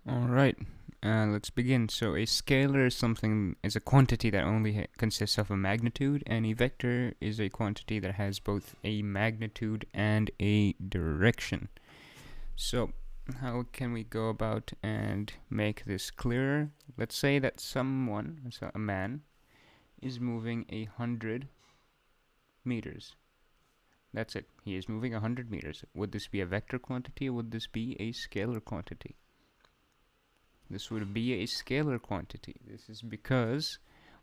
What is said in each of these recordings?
Alright, let's begin. So a scalar is a quantity that only consists of a magnitude, and a vector is a quantity that has both a magnitude and a direction. So how can we go about and make this clearer? Let's say that a man, is moving 100 meters. That's it. He is moving 100 meters. Would this be a vector quantity or would this be a scalar quantity? This would be a scalar quantity. This is because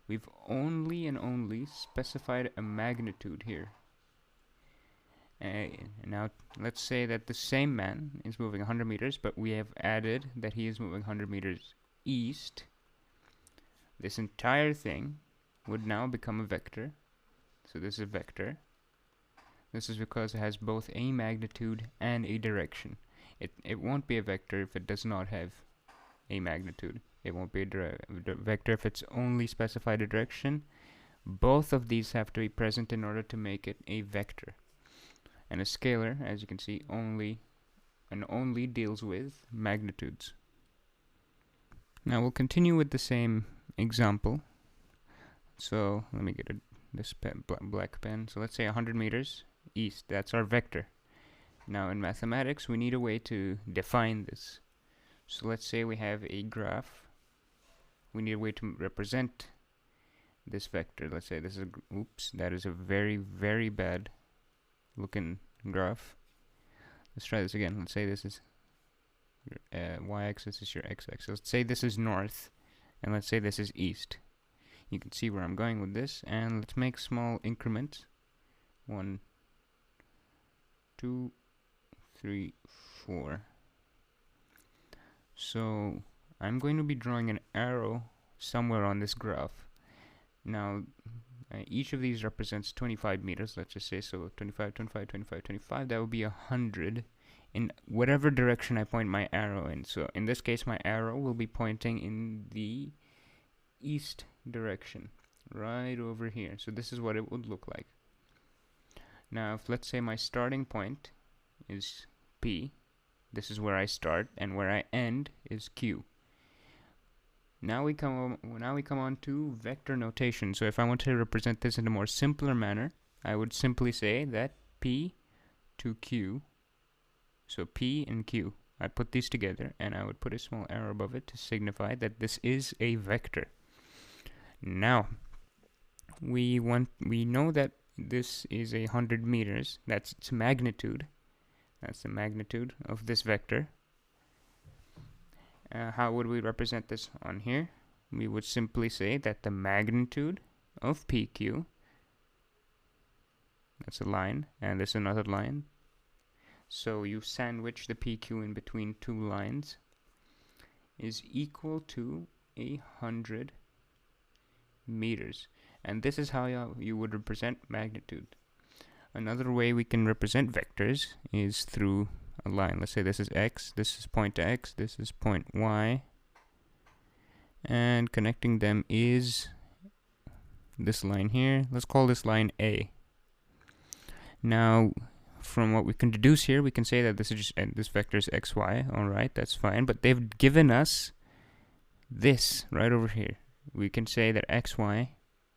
we've only and only specified a magnitude here. Now, let's say that the same man is moving 100 meters, but we have added that he is moving 100 meters east. This entire thing would now become a vector. So this is a vector. This is because it has both a magnitude and a direction. It won't be a vector if it does not have a magnitude. It won't be a vector if it's only specified a direction. Both of these have to be present in order to make it a vector. And a scalar, as you can see, only deals with magnitudes. Now we'll continue with the same example. So let me get this black pen. So let's say 100 meters east. That's our vector. Now in mathematics, we need a way to define this. So let's say we have a graph. We need a way to represent this vector. Let's say this is that is a very, very bad looking graph. Let's try this again. Let's say this is your y-axis, is your x-axis. Let's say this is north, and let's say this is east. You can see where I'm going with this, and let's make small increments. 1, 2, 3, 4. So I'm going to be drawing an arrow somewhere on this graph. Now each of these represents 25 meters, let's just say. So 25, 25, 25, 25, that would be 100 in whatever direction I point my arrow in. So in this case, my arrow will be pointing in the east direction, right over here. So this is what it would look like. Now if let's say my starting point is P, this is where I start, and where I end is Q. Now we come on to vector notation. So if I want to represent this in a more simpler manner, I would simply say that P to Q, so P and Q, I put these together and I would put a small arrow above it to signify that this is a vector. Now we know that this is 100 meters. That's its magnitude. That's the magnitude of this vector. How would we represent this on here? We would simply say that the magnitude of PQ, that's a line, and this is another line. So you sandwich the PQ in between two lines, is equal to 100 meters. And this is how you would represent magnitude. Another way we can represent vectors is through a line. Let's say this is x, this is point x, this is point y, and connecting them is this line here. Let's call this line A. Now from what we can deduce here, we can say that this is just this vector is xy. Alright, that's fine, but they've given us this right over here. We can say that xy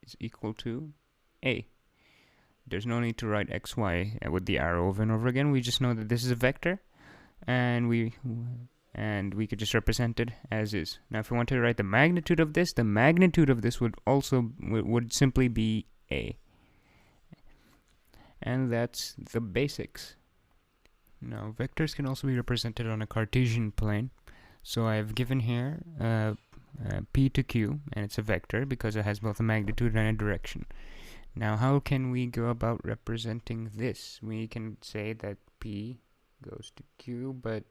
is equal to A. There's no need to write xy with the arrow over and over again. We just know that this is a vector, and we could just represent it as is. Now if we want to write the magnitude of this would also would simply be A. And that's the basics. Now vectors can also be represented on a Cartesian plane. So I've given here P to Q, and it's a vector because it has both a magnitude and a direction. Now how can we go about representing this? We can say that P goes to Q, but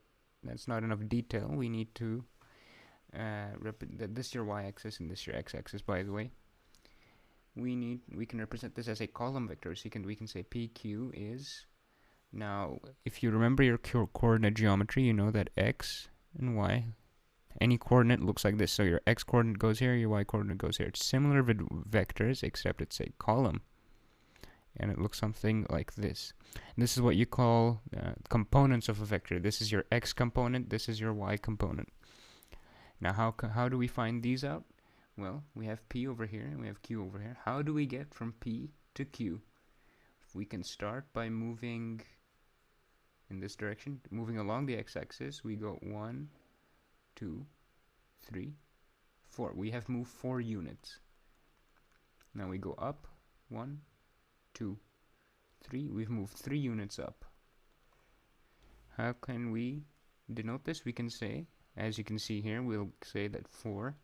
that's not enough detail. We need to this is your y-axis and this is your x-axis, by the way. We can represent this as a column vector. So we can say PQ is, now if you remember your coordinate geometry, you know that x and y, any coordinate looks like this. So your x coordinate goes here, your y coordinate goes here. It's similar with vectors, except it's a column, and it looks something like this. And this is what you call components of a vector. This is your x component, this is your y component. Now how do we find these out? Well, we have P over here and we have Q over here. How do we get from P to Q? We can start by moving in this direction, moving along the x-axis. We go 1, 2, 3, 4. We have moved 4 units. Now we go up 1, 2, 3. We've moved 3 units up. How can we denote this? We can say, as you can see here, we'll say that 4,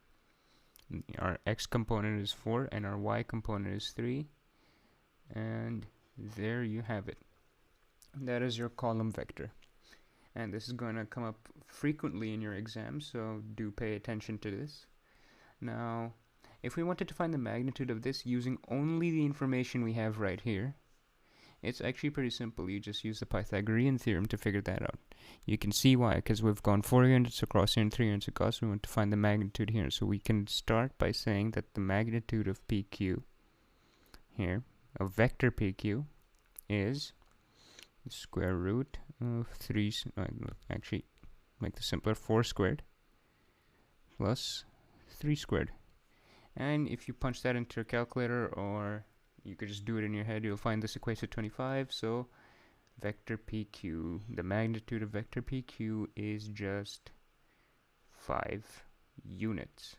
our x component is 4 and our y component is 3, and there you have it. That is your column vector, and this is going to come up frequently in your exam, so do pay attention to this. Now, if we wanted to find the magnitude of this using only the information we have right here, it's actually pretty simple. You just use the Pythagorean theorem to figure that out. You can see why, because we've gone 4 units across here and 3 units across. We want to find the magnitude here. So we can start by saying that the magnitude of PQ here, of vector PQ, is the square root of 3, actually make this simpler, 4 squared plus 3 squared. And if you punch that into a calculator, or you could just do it in your head, you'll find this equates to 25. So vector PQ, the magnitude of vector PQ is just 5 units.